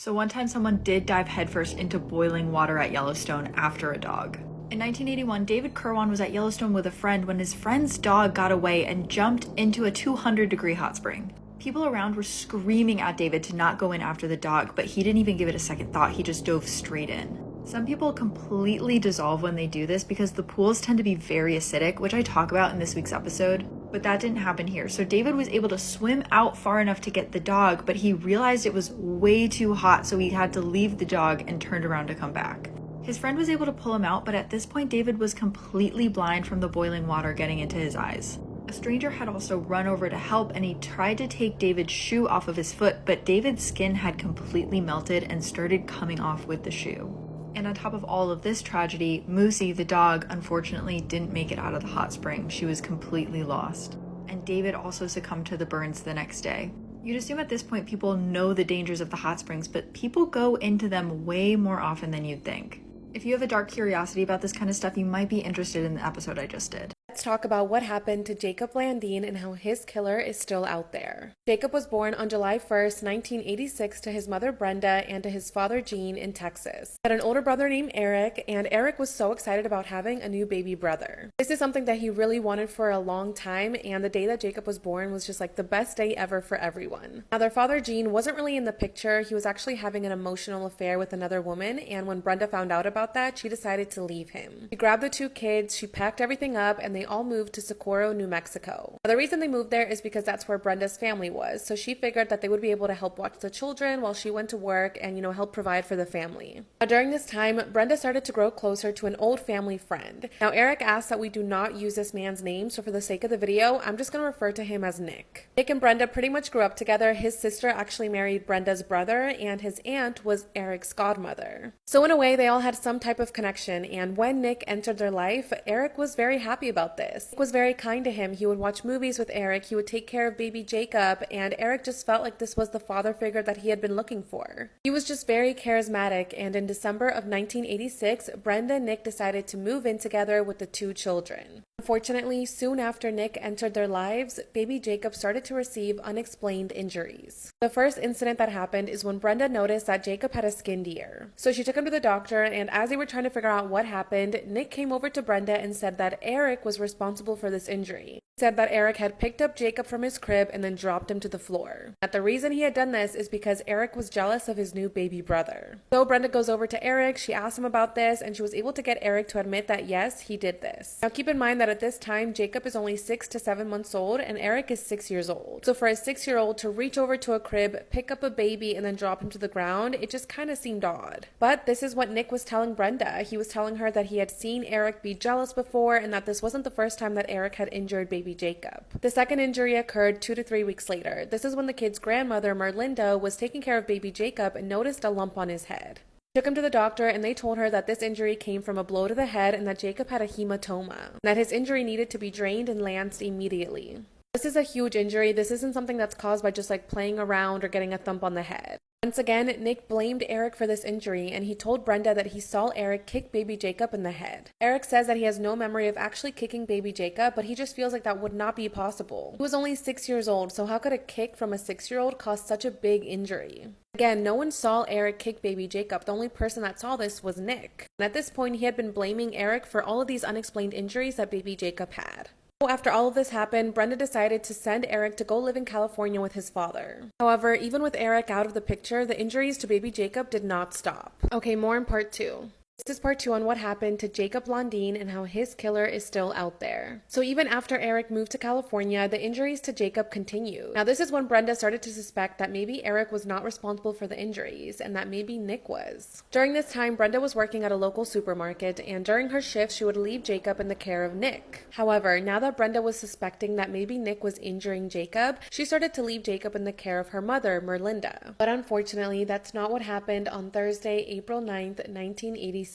So one time someone did dive headfirst into boiling water at Yellowstone after a dog. In 1981, David Kirwan was at Yellowstone with a friend when his friend's dog got away and jumped into a 200-degree hot spring. People around were screaming at David to not go in after the dog, but he didn't even give it a second thought. He just dove straight in. Some people completely dissolve when they do this because the pools tend to be very acidic, which I talk about in this week's episode, but that didn't happen here. So David was able to swim out far enough to get the dog, but he realized it was way too hot, so he had to leave the dog and turned around to come back. His friend was able to pull him out, but at this point David was completely blind from the boiling water getting into his eyes. A stranger had also run over to help, and he tried to take David's shoe off of his foot, but David's skin had completely melted and started coming off with the shoe. And on top of all of this tragedy, Moosey, the dog, unfortunately didn't make it out of the hot spring. She was completely lost. And David also succumbed to the burns the next day. You'd assume at this point people know the dangers of the hot springs, but people go into them way more often than you'd think. If you have a dark curiosity about this kind of stuff, you might be interested in the episode I just did. Let's talk about what happened to Jacob Landine and how his killer is still out there. Jacob was born on July 1st, 1986 to his mother Brenda and to his father Gene in Texas. He had an older brother named Eric, and Eric was so excited about having a new baby brother. This is something that he really wanted for a long time, and the day that Jacob was born was just like the best day ever for everyone. Now, their father Gene wasn't really in the picture. He was actually having an emotional affair with another woman, and when Brenda found out about that, she decided to leave him. She grabbed the two kids, she packed everything up, and they all moved to Socorro, New Mexico. Now, the reason they moved there is because that's where Brenda's family was, so she figured that they would be able to help watch the children while she went to work and, help provide for the family. Now, during this time, Brenda started to grow closer to an old family friend. Now, Eric asked that we do not use this man's name, so for the sake of the video, I'm just going to refer to him as Nick. Nick and Brenda pretty much grew up together. His sister actually married Brenda's brother, and his aunt was Eric's godmother. So in a way, they all had some type of connection, and when Nick entered their life, Eric was very happy about this. Nick was very kind to him. He would watch movies with Eric, he would take care of baby Jacob, and Eric just felt like this was the father figure that he had been looking for. He was just very charismatic, and in December of 1986, Brenda and Nick decided to move in together with the two children. Unfortunately, soon after Nick entered their lives, baby Jacob started to receive unexplained injuries. The first incident that happened is when Brenda noticed that Jacob had a skinned ear. So she took him to the doctor, and as they were trying to figure out what happened, Nick came over to Brenda and said that Eric was responsible for this injury. He said that Eric had picked up Jacob from his crib and then dropped him to the floor. That the reason he had done this is because Eric was jealous of his new baby brother. So Brenda goes over to Eric, she asked him about this, and she was able to get Eric to admit that yes, he did this. Now keep in mind that at this time, Jacob is only 6 to 7 months old and Eric is 6 years old. So for a 6-year-old to reach over to a crib, pick up a baby, and then drop him to the ground, it just kind of seemed odd. But this is what Nick was telling Brenda. He was telling her that he had seen Eric be jealous before and that this wasn't the first time that Eric had injured baby Jacob. The second injury occurred 2 to 3 weeks later. This is when the kid's grandmother, Merlinda, was taking care of baby Jacob and noticed a lump on his head. Took him to the doctor, and they told her that this injury came from a blow to the head and that Jacob had a hematoma, and that his injury needed to be drained and lanced immediately. This is a huge injury. This isn't something that's caused by just like playing around or getting a thump on the head. Once again, Nick blamed Eric for this injury, and he told Brenda that he saw Eric kick baby Jacob in the head. Eric says that he has no memory of actually kicking baby Jacob, but he just feels like that would not be possible. He was only 6 years old, so how could a kick from a 6-year-old cause such a big injury? Again, no one saw Eric kick baby Jacob. The only person that saw this was Nick. And at this point, he had been blaming Eric for all of these unexplained injuries that baby Jacob had. After all of this happened, Brenda decided to send Eric to go live in California with his father. However, even with Eric out of the picture, the injuries to baby Jacob did not stop. Okay, more in part 2. This is part 2 on what happened to Jacob Landine and how his killer is still out there. So even after Eric moved to California, the injuries to Jacob continued. Now this is when Brenda started to suspect that maybe Eric was not responsible for the injuries and that maybe Nick was. During this time, Brenda was working at a local supermarket, and during her shift, she would leave Jacob in the care of Nick. However, now that Brenda was suspecting that maybe Nick was injuring Jacob, she started to leave Jacob in the care of her mother, Merlinda. But unfortunately, that's not what happened on Thursday, April 9th, 1987.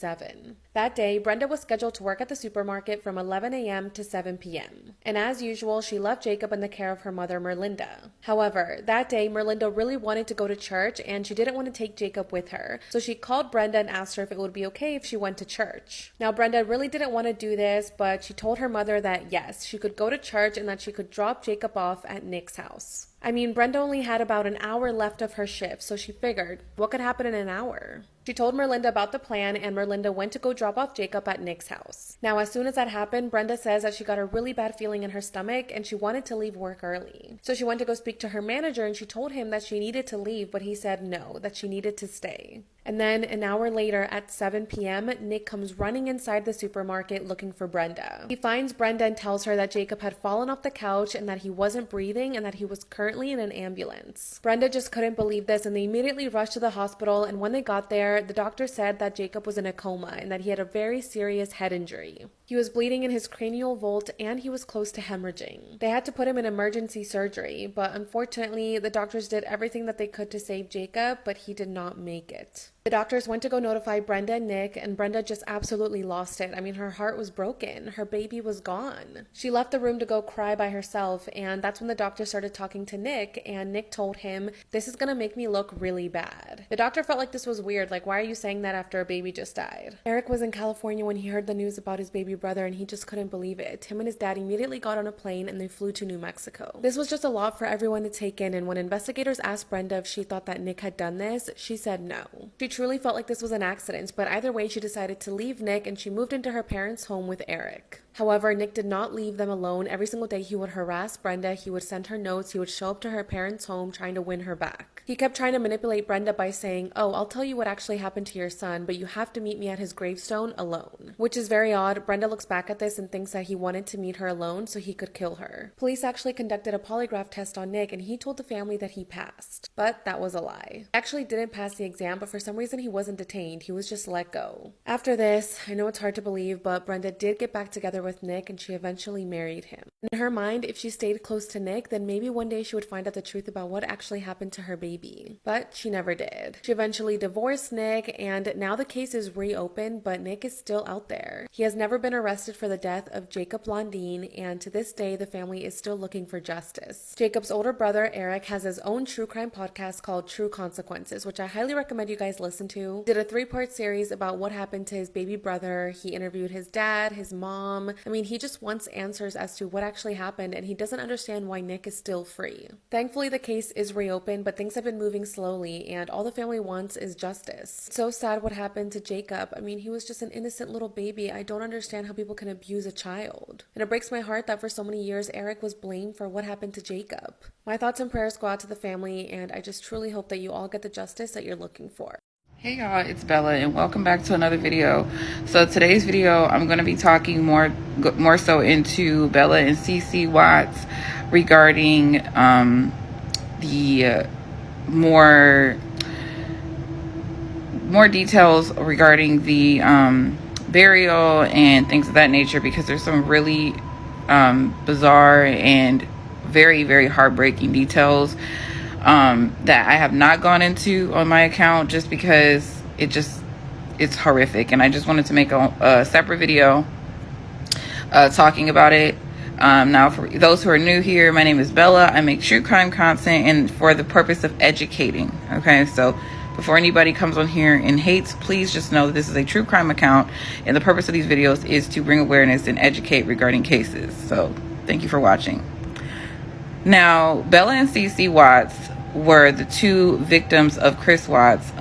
That day, Brenda was scheduled to work at the supermarket from 11 a.m. to 7 p.m. And as usual, she left Jacob in the care of her mother, Merlinda. However, that day, Merlinda really wanted to go to church and she didn't want to take Jacob with her. So she called Brenda and asked her if it would be okay if she went to church. Now, Brenda really didn't want to do this, but she told her mother that yes, she could go to church and that she could drop Jacob off at Nick's house. I mean, Brenda only had about an hour left of her shift, so she figured, what could happen in an hour? She told Merlinda about the plan, and Merlinda went to go drop off Jacob at Nick's house. Now, as soon as that happened, Brenda says that she got a really bad feeling in her stomach, and she wanted to leave work early. So she went to go speak to her manager, and she told him that she needed to leave, but he said no, that she needed to stay. And then an hour later at 7 p.m., Nick comes running inside the supermarket looking for Brenda. He finds Brenda and tells her that Jacob had fallen off the couch and that he wasn't breathing and that he was currently in an ambulance. Brenda just couldn't believe this and they immediately rushed to the hospital, and when they got there, the doctor said that Jacob was in a coma and that he had a very serious head injury. He was bleeding in his cranial vault and he was close to hemorrhaging. They had to put him in emergency surgery, but unfortunately, the doctors did everything that they could to save Jacob, but he did not make it. The doctors went to go notify Brenda and Nick, and Brenda just absolutely lost it. I mean, her heart was broken. Her baby was gone. She left the room to go cry by herself, and that's when the doctor started talking to Nick, and Nick told him, "This is gonna make me look really bad." The doctor felt like this was weird. Like, why are you saying that after a baby just died? Eric was in California when he heard the news about his baby brother, and he just couldn't believe it. Him and his dad immediately got on a plane, and they flew to New Mexico. This was just a lot for everyone to take in, and when investigators asked Brenda if she thought that Nick had done this, she said no. She truly felt like this was an accident, but either way, she decided to leave Nick and she moved into her parents' home with Eric. However, Nick did not leave them alone. Every single day he would harass Brenda, he would send her notes, he would show up to her parents' home trying to win her back. He kept trying to manipulate Brenda by saying, "Oh, I'll tell you what actually happened to your son, but you have to meet me at his gravestone alone." Which is very odd. Brenda looks back at this and thinks that he wanted to meet her alone so he could kill her. Police actually conducted a polygraph test on Nick and he told the family that he passed. But that was a lie. He actually didn't pass the exam, but for some reason he wasn't detained. He was just let go. After this, I know it's hard to believe, but Brenda did get back together with Nick and she eventually married him. In her mind, if she stayed close to Nick, then maybe one day she would find out the truth about what actually happened to her baby. But she never did. She eventually divorced Nick, and now the case is reopened, but Nick is still out there. He has never been arrested for the death of Jacob Blondin, and to this day, the family is still looking for justice. Jacob's older brother, Eric, has his own true crime podcast called True Consequences, which I highly recommend you guys listen to. He did a 3-part series about what happened to his baby brother. He interviewed his dad, his mom. I mean, he just wants answers as to what actually happened, and he doesn't understand why Nick is still free. Thankfully, the case is reopened, but things have been moving slowly, and all the family wants is justice. It's so sad what happened to Jacob. I mean, he was just an innocent little baby. I don't understand how people can abuse a child. And it breaks my heart that for so many years, Eric was blamed for what happened to Jacob. My thoughts and prayers go out to the family, and I just truly hope that you all get the justice that you're looking for. Hey y'all, it's Bella and welcome back to another video. So today's video, I'm going to be talking more so into Bella and CeCe Watts regarding the more details regarding the burial and things of that nature, because there's some really bizarre and very, very heartbreaking details that I have not gone into on my account just because it's horrific, and I just wanted to make a separate video talking about it. Now, for those who are new here, my name is Bella. I make true crime content and for the purpose of educating. Okay, so before anybody comes on here and hates, please just know that this is a true crime account, and the purpose of these videos is to bring awareness and educate regarding cases. So thank you for watching. Now, Bella and CeCe Watts were the 2 victims of Chris Watts,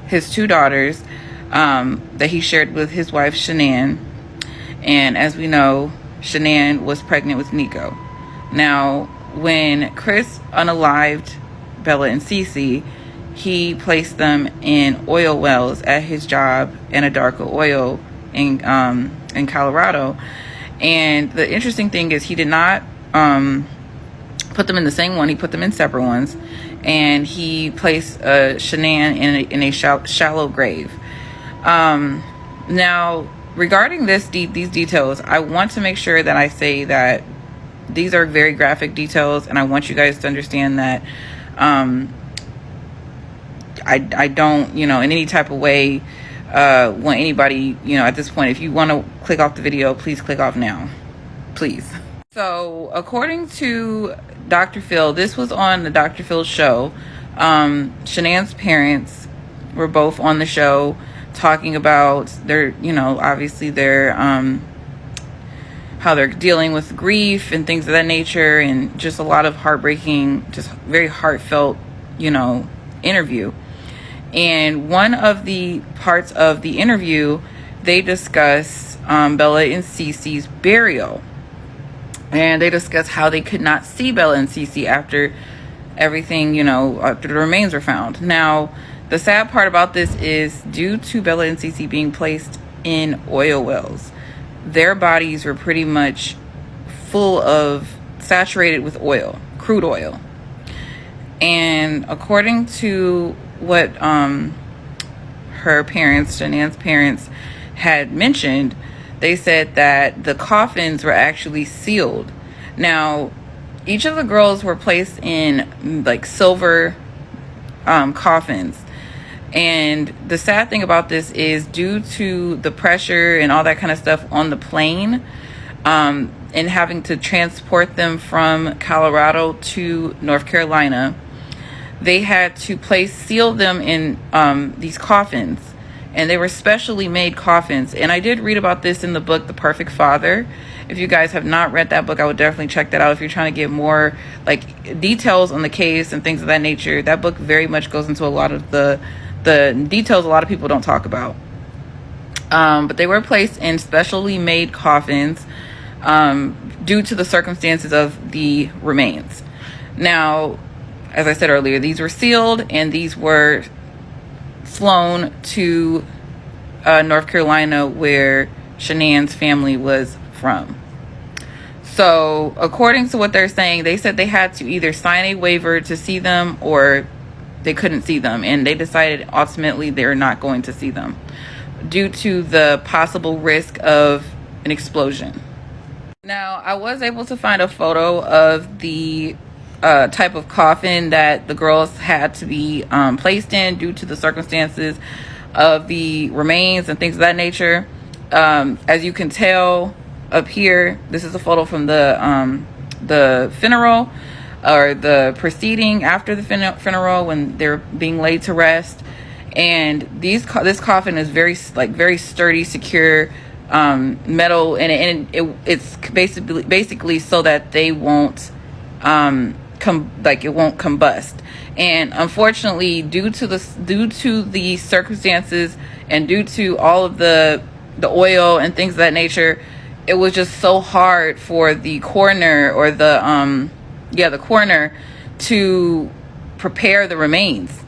his 2 daughters that he shared with his wife, Shanann. And as we know, Shanann was pregnant with Nico. Now, when Chris unalived Bella and CeCe, he placed them in oil wells at his job, Anadarko Oil in Colorado. And the interesting thing is he did not put them in the same one. He put them in separate ones, and he placed Shanann in a shallow grave. Now, regarding these details, I want to make sure that I say that these are very graphic details, and I want you guys to understand that I don't, in any type of way want anybody, at this point, if you want to click off the video, please click off now, please. So according to Dr. Phil, this was on the Dr. Phil show. Shanann's parents were both on the show talking about their, obviously their, how they're dealing with grief and things of that nature, and just a lot of heartbreaking, just very heartfelt, interview. And one of the parts of the interview, they discuss Bella and Cece's burial. And they discuss how they could not see Bella and Cece after everything, after the remains were found. Now, the sad part about this is, due to Bella and Cece being placed in oil wells, their bodies were pretty much saturated with oil, crude oil. And according to what her parents, Shanann's parents, had mentioned, they said that the coffins were actually sealed. Now, each of the girls were placed in like silver coffins. And the sad thing about this is, due to the pressure and all that kind of stuff on the plane, and having to transport them from Colorado to North Carolina, they had to seal them in these coffins. And they were specially made coffins. And I did read about this in the book, The Perfect Father. If you guys have not read that book, I would definitely check that out if you're trying to get more like details on the case and things of that nature. That book very much goes into a lot of the details a lot of people don't talk about. But they were placed in specially made coffins due to the circumstances of the remains. Now, as I said earlier, these were sealed, and these were flown to North Carolina, where Shanann's family was from. So according to what they're saying, they said they had to either sign a waiver to see them, or they couldn't see them, and they decided ultimately they're not going to see them due to the possible risk of an explosion. Now, I was able to find a photo of the type of coffin that the girls had to be placed in due to the circumstances of the remains and things of that nature. As you can tell up here, this is a photo from the funeral, or the proceeding after the funeral, when they're being laid to rest. And this coffin is very sturdy, secure, metal, and it's basically so that they won't it won't combust. And unfortunately, due to the circumstances and due to all of the oil and things of that nature, it was just so hard for the coroner, or the coroner, to prepare the remains.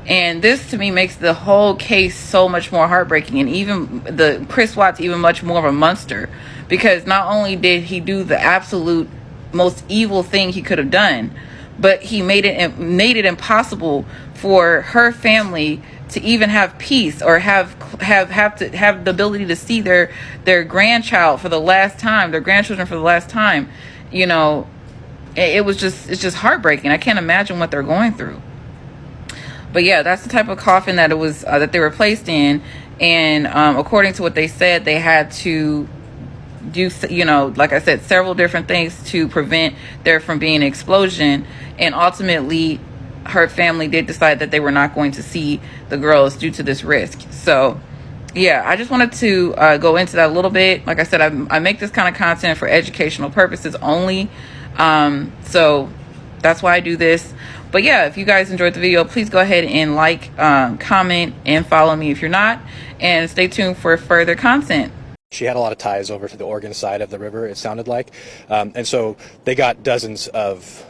And this, to me, makes the whole case so much more heartbreaking, and even the Chris Watts even much more of a monster, because not only did he do the absolute most evil thing he could have done, but he made it impossible for her family to even have peace, or have the ability to see their grandchild for the last time, their grandchildren for the last time. It's just heartbreaking. I can't imagine what they're going through. But yeah, that's the type of coffin that it was that they were placed in. And according to what they said, they had to do, like I said, several different things to prevent there from being an explosion. And ultimately, her family did decide that they were not going to see the girls due to this risk. So yeah, I just wanted to go into that a little bit. Like I said, I make this kind of content for educational purposes only. So that's why I do this. But yeah, if you guys enjoyed the video, please go ahead and like, comment, and follow me if you're not. And stay tuned for further content. She had a lot of ties over to the Oregon side of the river, it sounded like. And so they got dozens of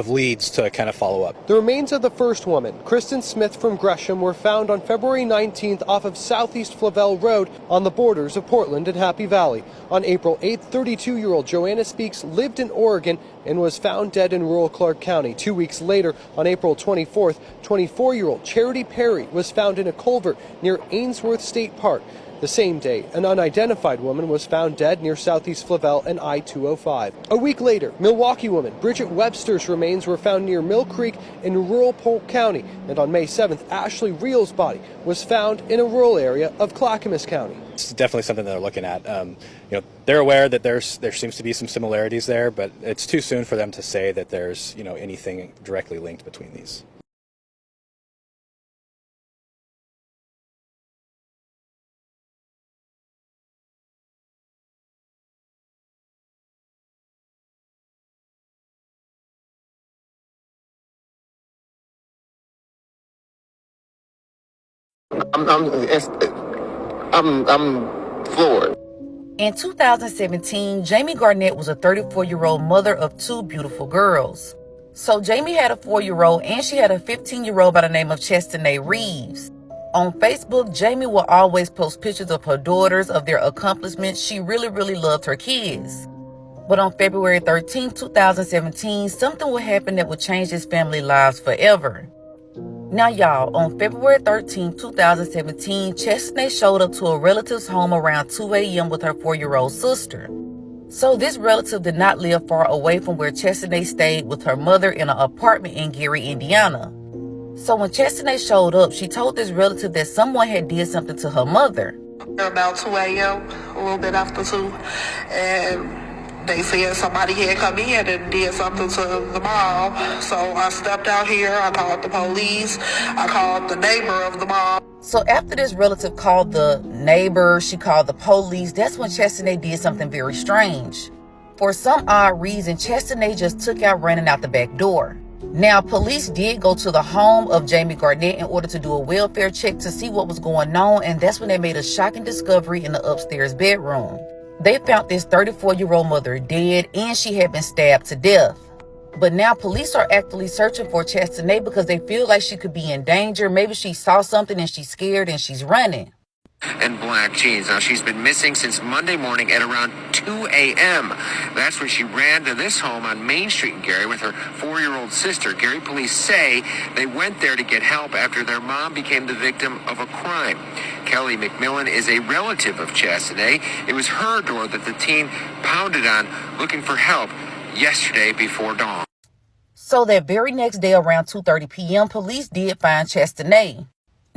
leads to kind of follow up. The remains of the first woman, Kristen Smith from Gresham, were found on February 19th off of Southeast Flavel Road on the borders of Portland and Happy Valley. On April 8th, 32-year-old Joanna Speaks lived in Oregon and was found dead in rural Clark County. 2 weeks later, on April 24th, 24-year-old Charity Perry was found in a culvert near Ainsworth State Park. The same day, an unidentified woman was found dead near Southeast Flavel and I-205. A week later, Milwaukee woman Bridget Webster's remains were found near Mill Creek in rural Polk County. And on May 7th, Ashley Reel's body was found in a rural area of Clackamas County. It's definitely something they're looking at. They're aware that there seems to be some similarities there, but it's too soon for them to say that there's, anything directly linked between these. I'm floored. In 2017, Jamie Garnett was a 34-year-old mother of two beautiful girls. So Jamie had a 4-year-old and she had a 15-year-old by the name of Chestinee Reeves. On Facebook, Jamie will always post pictures of her daughters, of their accomplishments. She really, really loved her kids. But on February 13, 2017, something would happen that would change his family lives forever. Now, y'all, on February 13, 2017, Chestinee showed up to a relative's home around 2 a.m. with her 4-year-old sister. So this relative did not live far away from where Chestinee stayed with her mother in an apartment in Gary, Indiana. So when Chestinee showed up, she told this relative that someone had did something to her mother. About 2 a.m., a little bit after 2, and they said somebody had come in and did something to the mom. So I stepped out here, I called the police, I called the neighbor of the mom. So after this relative called the neighbor, she called the police, that's when Chestinee did something very strange. For some odd reason, Chestinee just took out running out the back door. Now, police did go to the home of Jamie Garnett in order to do a welfare check to see what was going on, and that's when they made a shocking discovery in the upstairs bedroom. They found this 34-year-old mother dead, and she had been stabbed to death. But now police are actively searching for Chestinee because they feel like she could be in danger. Maybe she saw something and she's scared and she's running. And black jeans. Now, she's been missing since Monday morning at around 2 a.m. That's when she ran to this home on Main Street in Gary with her 4-year-old sister. Gary police say they went there to get help after their mom became the victim of a crime. Kelly McMillan is a relative of Chestinee. It was her door that the team pounded on looking for help yesterday before dawn. So that very next day around 2:30 p.m., police did find Chestinee.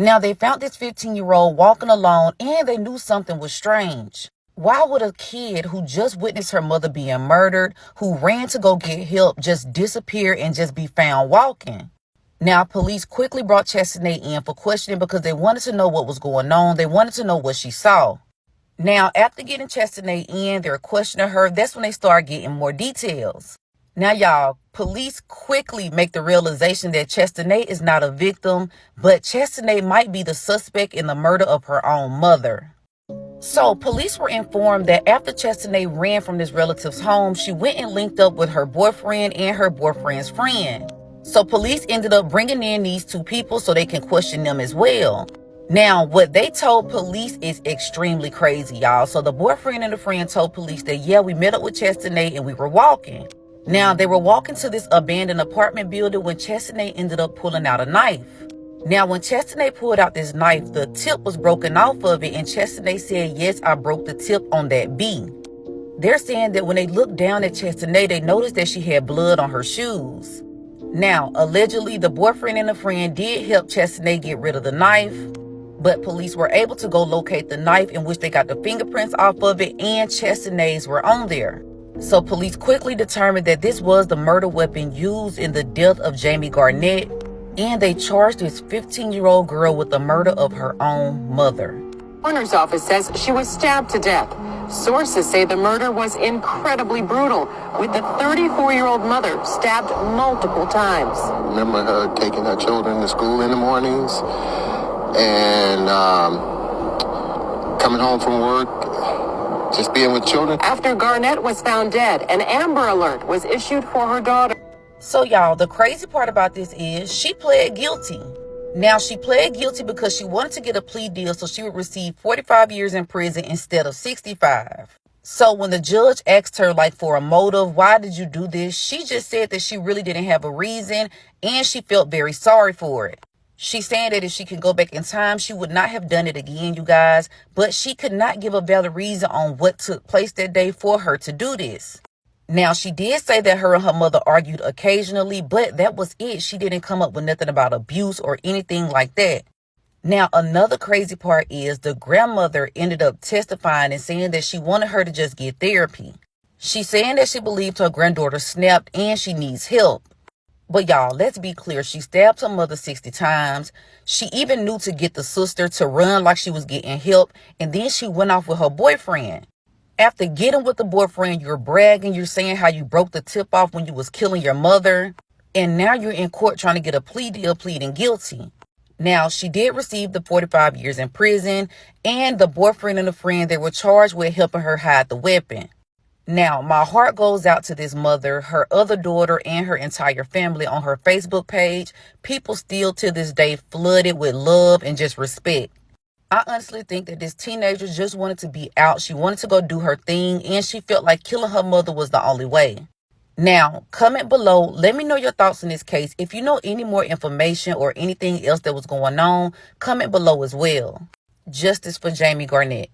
Now, they found this 15-year-old walking alone, and they knew something was strange. Why would a kid who just witnessed her mother being murdered, who ran to go get help, just disappear and just be found walking? Now, police quickly brought Chestinee in for questioning because they wanted to know what was going on. They wanted to know what she saw. Now, after getting Chestinee in, they're questioning her. That's when they start getting more details. Now, y'all, police quickly make the realization that Chestinee is not a victim, but Chestinee might be the suspect in the murder of her own mother. So, police were informed that after Chestinee ran from this relative's home, she went and linked up with her boyfriend and her boyfriend's friend. So, police ended up bringing in these two people so they can question them as well. Now, what they told police is extremely crazy, y'all. So, the boyfriend and the friend told police that, yeah, we met up with Chestinee and we were walking. Now, they were walking to this abandoned apartment building when Chestinee ended up pulling out a knife. Now, when Chestinee pulled out this knife, the tip was broken off of it, and Chestinee said, yes, I broke the tip on that B. They're saying that when they looked down at Chestinee, they noticed that she had blood on her shoes. Now, allegedly, the boyfriend and the friend did help Chestinee get rid of the knife, but police were able to go locate the knife, in which they got the fingerprints off of it, and Chestinee's were on there. So police quickly determined that this was the murder weapon used in the death of Jamie Garnett, and they charged this 15-year-old girl with the murder of her own mother. Coroner's office says she was stabbed to death. Sources say the murder was incredibly brutal, with the 34-year-old mother stabbed multiple times. I remember her taking her children to school in the mornings and coming home from work, just being with children. After Garnett was found dead, an Amber Alert was issued for her daughter. So, y'all, the crazy part about this is she pled guilty. Now, she pled guilty because she wanted to get a plea deal so she would receive 45 years in prison instead of 65. So when the judge asked her, like, for a motive, why did you do this? She just said that she really didn't have a reason, and she felt very sorry for it. She's saying that if she can go back in time, she would not have done it again, you guys. But she could not give a valid reason on what took place that day for her to do this. Now, she did say that her and her mother argued occasionally, but that was it. She didn't come up with nothing about abuse or anything like that. Now, another crazy part is the grandmother ended up testifying and saying that she wanted her to just get therapy. She's saying that she believed her granddaughter snapped and she needs help. But y'all, let's be clear. She stabbed her mother 60 times. She even knew to get the sister to run like she was getting help. And then she went off with her boyfriend. After getting with the boyfriend, you're bragging. You're saying how you broke the tip off when you was killing your mother. And now you're in court trying to get a plea deal, pleading guilty. Now, she did receive the 45 years in prison. And the boyfriend and the friend, they were charged with helping her hide the weapon. Now, my heart goes out to this mother, her other daughter, and her entire family. On her Facebook page, people still to this day flooded with love and just respect. I honestly think that this teenager just wanted to be out. She wanted to go do her thing, and she felt like killing her mother was the only way. Now, comment below. Let me know your thoughts on this case. If you know any more information or anything else that was going on, comment below as well. Justice for Jamie Garnett.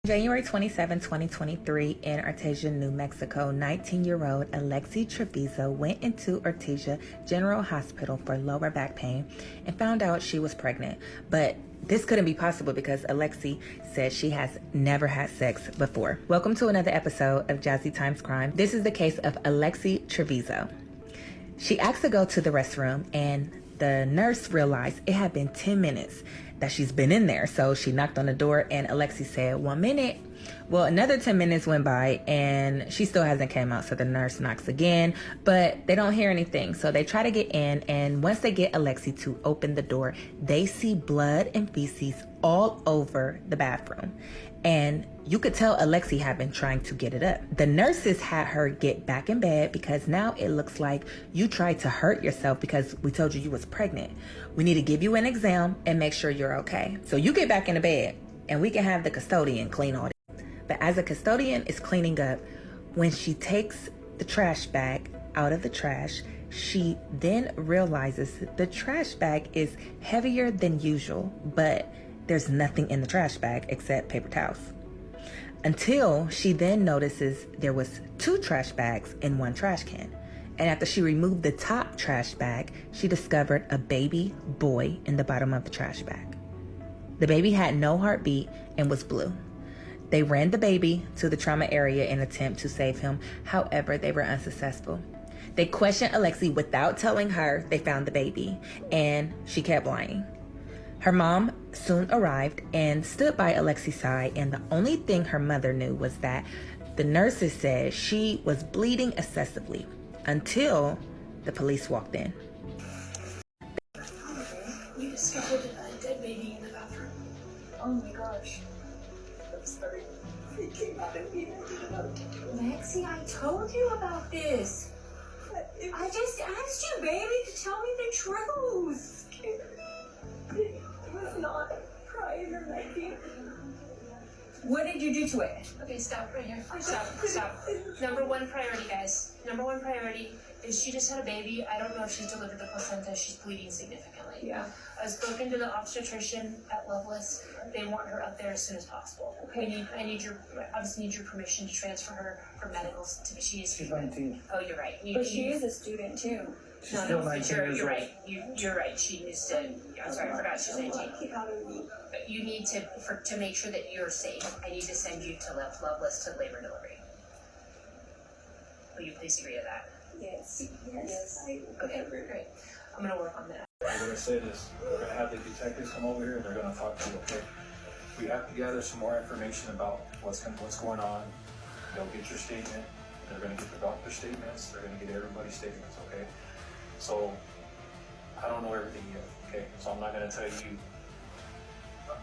January 27, 2023, in Artesia, New Mexico, 19-year-old Alexi Trevizo went into Artesia General Hospital for lower back pain and found out she was pregnant. But this couldn't be possible because Alexi said she has never had sex before. Welcome to another episode of Jazzy Times Crime. This is the case of Alexi Trevizo. She asked to go to the restroom, and the nurse realized it had been 10 minutes that she's been in there. So she knocked on the door, and Alexi said, 1 minute. Well, another 10 minutes went by and she still hasn't came out. So the nurse knocks again, but they don't hear anything. So they try to get in, and once they get Alexi to open the door, they see blood and feces all over the bathroom. And you could tell Alexi had been trying to get it up. The nurses had her get back in bed because now it looks like you tried to hurt yourself because we told you was pregnant. We need to give you an exam and make sure you're okay. So you get back in the bed and we can have the custodian clean all this. But as the custodian is cleaning up, when she takes the trash bag out of the trash, she then realizes the trash bag is heavier than usual, but there's nothing in the trash bag except paper towels. Until she then notices there was 2 trash bags in 1 trash can. And after she removed the top trash bag, she discovered a baby boy in the bottom of the trash bag. The baby had no heartbeat and was blue. They ran the baby to the trauma area in an attempt to save him. However, they were unsuccessful. They questioned Alexi without telling her they found the baby, and she kept lying. Her mom soon arrived and stood by Alexi's side, and the only thing her mother knew was that the nurses said she was bleeding excessively until the police walked in. We discovered a dead baby in the bathroom. Oh my gosh. I'm sorry. It came out of me. Lexi, I told you about this. I just asked you, baby, to tell me the truth. It was not prior, Maggie. What did you do to it? Okay, stop right here. Stop. Number 1 priority, guys. Number 1 priority is she just had a baby. I don't know if she's delivered the placenta. She's bleeding significantly. Yeah. I've spoken to the obstetrician at Loveless. They want her up there as soon as possible. Okay. I obviously need your permission to transfer her for medicals. She's 19. Oh, you're right. But she is a student too. She's still 19 you're right. You're right. She needs to. I'm sorry, I forgot she's 19. But you need to make sure that you're safe. I need to send you to Loveless to labor delivery. Will you please agree to that? Yes. Okay, great. I'm gonna work on that. I'm gonna say this. We're gonna have the detectives come over here and they're gonna talk to you. Okay. We have to gather some more information about what's going on. They'll get your statement. They're gonna get the doctor's statements. They're gonna get everybody's statements. Okay. So I don't know everything yet. Okay. So I'm not gonna tell you.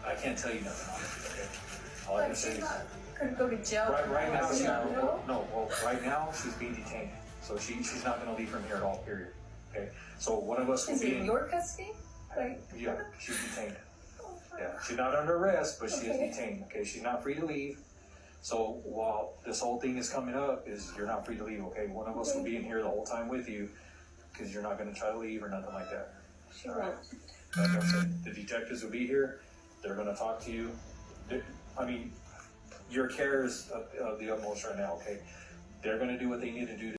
I can't tell you nothing. Okay. All I can say is. Could go to jail. Right now, right now she's being detained. So she's not gonna leave from here at all. Period. Okay. So one of us will be in your custody. Yeah, she's detained. Yeah, she's not under arrest, but she is detained. Okay, she's not free to leave. So while this whole thing is coming up, you're not free to leave. Okay, one of us will be in here the whole time with you, because you're not going to try to leave or nothing like that. She won't. Like I said, the detectives will be here. They're going to talk to you. I mean, your care is of the utmost right now, okay? They're going to do what they need to do.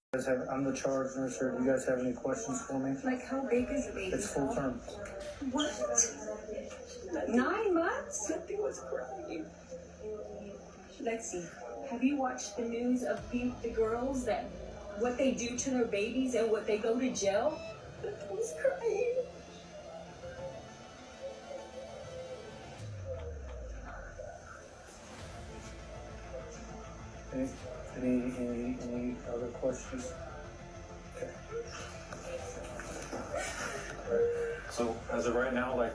I'm the charge nurse here. Do you guys have any questions for me? Like, how big is the baby? It's full term. What? 9 months? Something was crying. Lexi, have you watched the news of the girls that what they do to their babies and what they go to jail? I was crying. Any other questions? Okay. So as of right now, like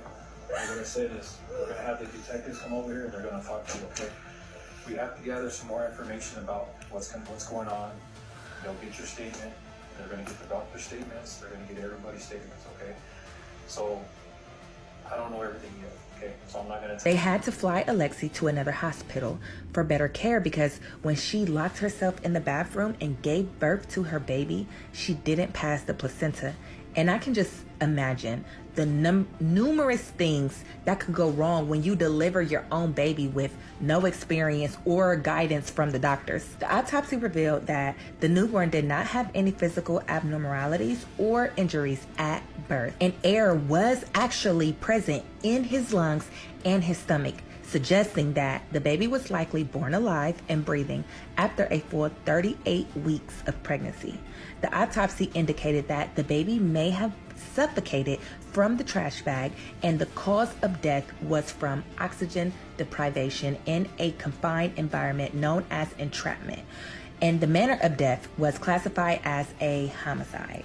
I'm going to say this, we're going to have the detectives come over here and they're going to talk to you, okay? We have to gather some more information about what's going on. They'll get your statement. They're going to get the doctor's statements. They're going to get everybody's statements, okay? So I don't know everything yet, okay? So I'm not going to... They had to fly Alexi to another hospital for better care because when she locked herself in the bathroom and gave birth to her baby, she didn't pass the placenta. And I can just imagine the numerous things that could go wrong when you deliver your own baby with no experience or guidance from the doctors. The autopsy revealed that the newborn did not have any physical abnormalities or injuries at birth, and air was actually present in his lungs and his stomach, suggesting that the baby was likely born alive and breathing after a full 38 weeks of pregnancy. The autopsy indicated that the baby may have suffocated from the trash bag, and the cause of death was from oxygen deprivation in a confined environment known as entrapment, and the manner of death was classified as a homicide.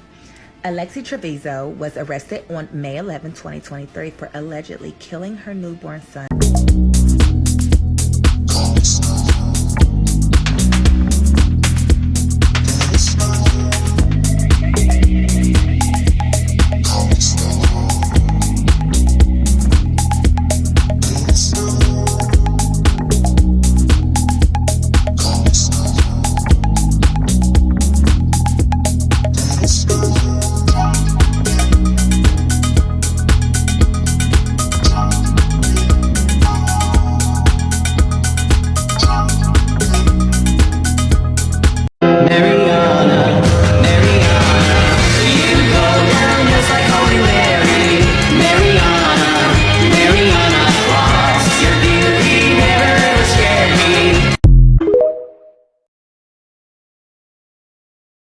Alexi Trevizo was arrested on May 11, 2023 for allegedly killing her newborn son